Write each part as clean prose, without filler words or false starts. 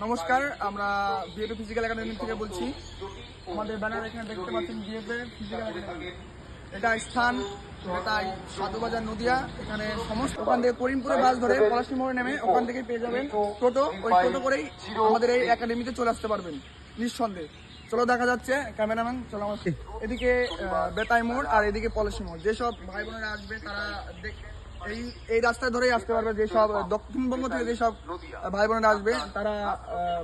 নমস্কার, আমরা BFA physical academy থেকে বলছি। আমাদের ব্যানার এখানে দেখতে পাচ্ছেন বিএফএ ফিজিক্যাল একাডেমি। এটা স্থান তাই সাধুবাজার নদিয়া। এখানে সমস্ত ওখান থেকে করিমপুরে বাস ধরে পলাশী মোড়ে নেমে ওখান থেকে পেয়ে যাবেন টোটো। ওই টোটো করেই আমাদের এই একাডেমিতে চলে আসতে পারবেন নিঃসন্দেহে। চলো দেখা যাচ্ছে, ক্যামেরাম্যান চলো আমার। এদিকে বেতাই মোড় আর এদিকে পলাশী মোড়। যেসব ভাই বোনেরা আসবে তারা এই রাস্তায় ধরেই আসতে পারবে। যেসব দক্ষিণবঙ্গ থেকে যেসব ভাই বোনেরা আসবে তারা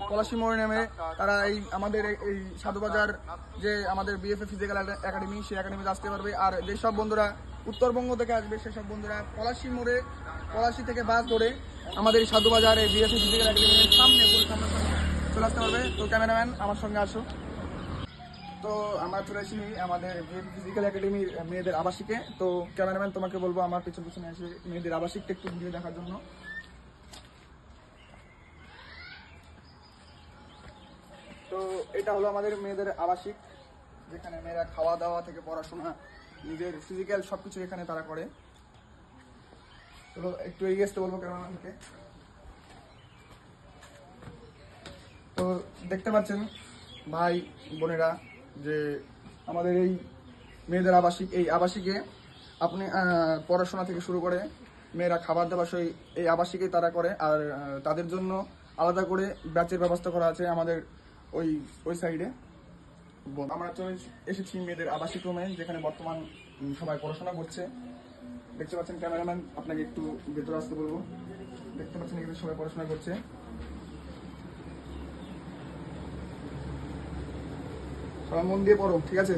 পলাশী মোড়ে নেমে তারা আমাদের এই সাধুবাজার যে আমাদের বিএফএ ফিজিক্যাল একাডেমি, সেই একাডেমিতে আসতে পারবে। আর যেসব বন্ধুরা উত্তরবঙ্গ থেকে আসবে সেসব বন্ধুরা পলাশী মোড়ে, পলাশী থেকে বাস ধরে আমাদের এই সাধুবাজার এই বিএফএ ফিজিক্যাল একাডেমির সামনে চলে আসতে পারবে। তো ক্যামেরাম্যান আমার সঙ্গে আসো। তো আমরা চলে আসি আমাদের ফিজিক্যাল একাডেমির মেয়েদের আবাসিকে। তো ক্যামেরাম্যান তোমাকে বলবো আমার পেছনে পেছনে এসে মেয়েদের আবাসিকটা একটু ঘুরে দেখার জন্য। তো এটা হলো আমাদের মেয়েদের আবাসিক, যেখানে মেয়েরা খাওয়া দাওয়া থেকে পড়াশোনা, নিজের ফিজিক্যাল সবকিছু এখানে তারা করে। তো একটু এগিয়ে আসতে বলবো ক্যামেরাম্যানকে। তো দেখতে পাচ্ছেন ভাই বোনেরা যে আমাদের এই মেয়েদের আবাসিক, এই আবাসিকে আপনি পড়াশোনা থেকে শুরু করে মেয়েরা খাবার দাবার এই আবাসিকেই তারা করে। আর তাদের জন্য আলাদা করে ব্যাচের ব্যবস্থা করা আছে আমাদের ওই সাইডে। আমরা চলে এসেছি মেয়েদের আবাসিক রুমে, যেখানে বর্তমান সবাই পড়াশোনা করছে। দেখতে পাচ্ছেন ক্যামেরাম্যান, আপনাকে একটু ভেতরে আসতে বলবো। দেখতে পাচ্ছেন এখানে সবাই পড়াশোনা করছে। সবাই মন দিয়ে পড়ো, ঠিক আছে?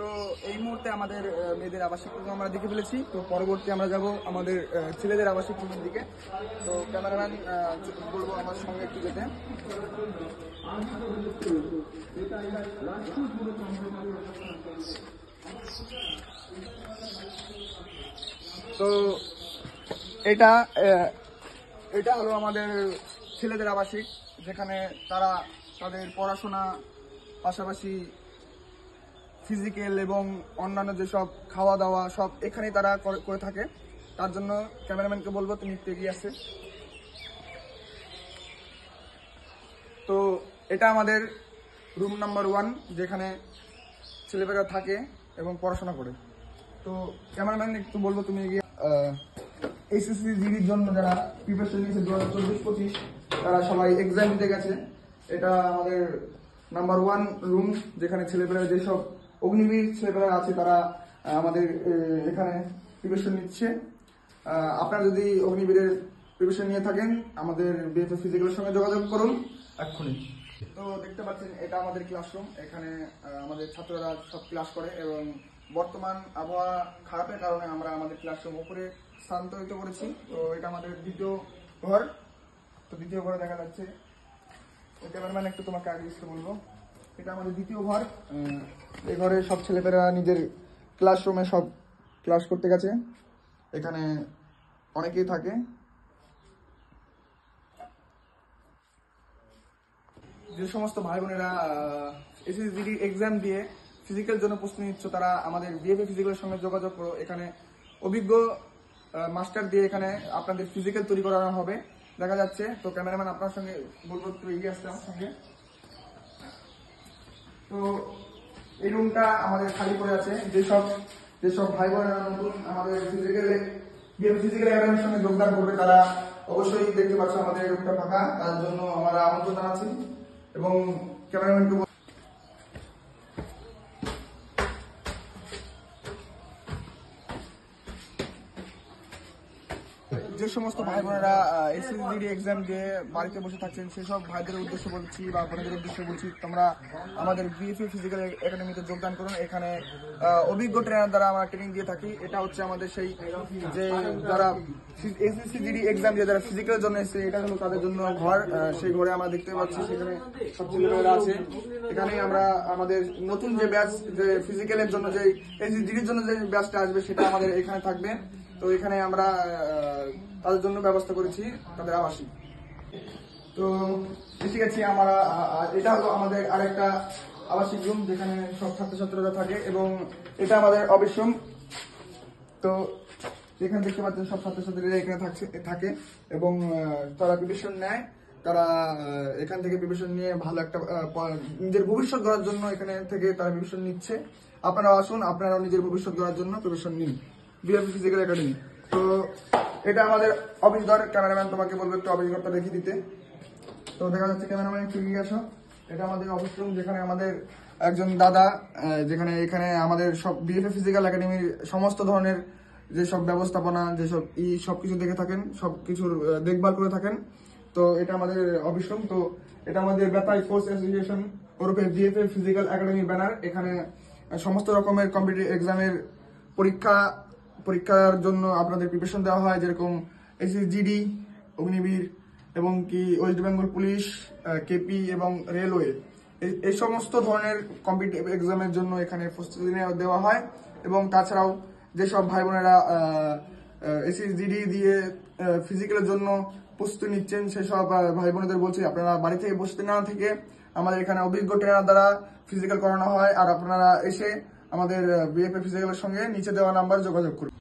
তো এই মুহূর্তে আমাদের মেয়েদের আবাসিক রুম আমরা দেখে ফেলেছি। তো পরবর্তী আমরা যাব আমাদের ছেলেদের আবাসিক রুমের দিকে। তো ক্যামেরাম্যান বলবো আমার সঙ্গে একটু যেতে। তো এটা হলো আমাদের ছেলেদের আবাসিক, যেখানে তারা তাদের পড়াশোনা পাশাপাশি ফিজিক্যাল এবং অন্যান্য যেসব খাওয়া দাওয়া সব এখানেই তারা করে থাকে। তার জন্য ক্যামেরাম্যানকে বলবো তুমি একটু এগিয়ে আসছে। তো এটা আমাদের রুম নাম্বার 1, যেখানে ছেলেমেয়েরা থাকে এবং পড়াশোনা করে। তো ক্যামেরাম্যান একটু বলবো তুমি এগিয়ে। এইচএসসি জিডির জন্য যারা প্রিপারেশন নিয়েছে 2024-25, তারা সবাই এক্সাম দিতে গেছে। এটা আমাদের নাম্বার 1 রুম, যেখানে ছেলেমেয়েরা যেসব অগ্নিবীর ছেলেমেয়েরা আছে তারা আমাদের এখানে প্রিপারেশন নিচ্ছে। আপনারা যদি অগ্নিবীরের প্রিপারেশন নিয়ে থাকেন আমাদের বিএফএ ফিজিক্যালের সঙ্গে যোগাযোগ করুন এক্ষুনি। তো দেখতে পাচ্ছেন এটা আমাদের ক্লাসরুম। এখানে আমাদের ছাত্ররা সব ক্লাস করে এবং বর্তমান আবহাওয়া খারাপের কারণে আমরা আমাদের ক্লাসরুম উপরে স্থানান্তরিত করেছি। তো এটা আমাদের দ্বিতীয় ঘর। তো দ্বিতীয় ঘরে দেখা যাচ্ছে, ক্যামেরাম্যান একটু তোমাকে আগে আসতে বলবো। এটা আমাদের দ্বিতীয় ঘর। এই ঘরে সব ছেলেমেয়েরা নিজের ক্লাসরুমে সব ক্লাস করতে গেছে। এখানে অনেকেই থাকে। যে সমস্ত ভাই বোনেরা এসএসসি এক্সাম দিয়ে ফিজিক্যাল জন্য প্রস্তুতি নিচ্ছ, তারা আমাদের বিএফএ ফিজিক্যালের সঙ্গে যোগাযোগ করো। এখানে অভিজ্ঞ মাস্টার দিয়ে এখানে আপনাদের ফিজিক্যাল তৈরি করানো হবে দেখা যাচ্ছে। তো ক্যামেরাম্যান আপনার সঙ্গে বলবো একটু এগিয়ে আসতে আমার সঙ্গে। তো এই রুমটা আমাদের খালি পড়ে আছে। যেসব ভাই বোনেরা নতুন আমাদের ফিজিক্যাল একাডেমির সঙ্গে যোগদান করবে তারা অবশ্যই দেখতে পাচ্ছ আমাদের এই রুমটা ফাঁকা। তার জন্য আমরা আমন্ত্রণ জানাচ্ছি এবং ক্যামেরাম্যানকে যে সমস্ত ভাই বোনেরা এসএসজিডি এক্সাম দিয়ে বাড়িতে বসে থাকছেন সেসব ভাইদের উদ্দেশ্যে বলছি বা বোনদের উদ্দেশ্যে বলছি, তোমরা আমাদের বিএফএ ফিজিক্যাল একাডেমিতে যোগদান করুন। এখানে অভিজ্ঞ ট্রেনার দ্বারা আমরা ট্রেনিং দিয়ে থাকি। এটা হচ্ছে আমাদের সেই যে যারা এসএসজিডি এক্সাম দিয়ে যারা ফিজিক্যালের জন্য এসেছে, এটা হলো তাদের জন্য ঘর। সেই ঘরে আমরা দেখতে পাচ্ছি সেখানে সব ছেলেমেয়েরা আছে। এখানে আমরা আমাদের নতুন যে ব্যাচ, যে ফিজিক্যালের জন্য যে এসএসজিডির জন্য যে ব্যাচটা আসবে সেটা আমাদের এখানে থাকবে। তো এখানে আমরা তাদের জন্য ব্যবস্থা করেছি তাদের আবাসিক। তো এসে গেছি আমরা, এটা হলো আমাদের আরেকটা আবাসিক রুম যেখানে সব ছাত্রছাত্রীরা থাকে এবং এটা আমাদের অফিস রুম। তো এখানে দেখতে পাচ্ছেন সব ছাত্রছাত্রীরা এখানে থাকে এবং তারা প্রিপারেশন নেয়। তারা এখান থেকে প্রিপারেশন নিয়ে ভালো একটা নিজের ভবিষ্যৎ গড়ার জন্য এখানে থেকে তারা প্রিপারেশন নিচ্ছে। আপনারা আসুন, আপনারাও নিজের ভবিষ্যৎ গড়ার জন্য প্রিপারেশন নিন বিএফএ ফিজিক্যাল একাডেমি। তো এটা আমাদের অফিস ঘর। ক্যামেরাম্যান তোমাকে বলবো একটু অফিস ঘরটা দেখিয়ে দিতে। তো দেখা যাচ্ছে ক্যামেরাম্যান একটু এগিয়ে আসো। এটা আমাদের অফিস রুম যেখানে আমাদের একজন দাদা যেখানে এখানে আমাদের সব বিএফএ ফিজিক্যাল একাডেমির সমস্ত ধরনের যেসব ব্যবস্থাপনা যেসব সবকিছু দেখে থাকেন, সবকিছুর দেখভাল করে থাকেন। তো এটা আমাদের অফিস রুম। তো এটা আমাদের বেতাই ফোর্স অ্যাসোসিয়েশন ওরফে বিএফএ ফিজিক্যাল একাডেমি ব্যানার। এখানে সমস্ত রকমের কম্পিটিটিভ এক্সামের পরীক্ষার জন্য আপনাদের প্রিপারেশন দেওয়া হয়, যেরকম এসএসজিডি, অগ্নিবীর এবং কি ওয়েস্ট বেঙ্গল পুলিশ, কেপি এবং রেলওয়ে, এই সমস্ত ধরনের কম্পিটিটিভ এক্সামের জন্য এখানে প্রস্তুতি দেওয়া হয়। এবং তাছাড়াও যেসব ভাই বোনেরা এসএসজিডি দিয়ে ফিজিক্যালের জন্য প্রস্তুতি নিচ্ছেন সেসব ভাই বোনেদের বলছি আপনারা বাড়ি থেকে বসতে না থেকে আমাদের এখানে অভিজ্ঞ ট্রেনার দ্বারা ফিজিক্যাল করানো হয়। আর আপনারা এসে আমাদের বিএফএ ফিজিক্যালের সঙ্গে নিচে দেওয়া নাম্বার যোগাযোগ করুন।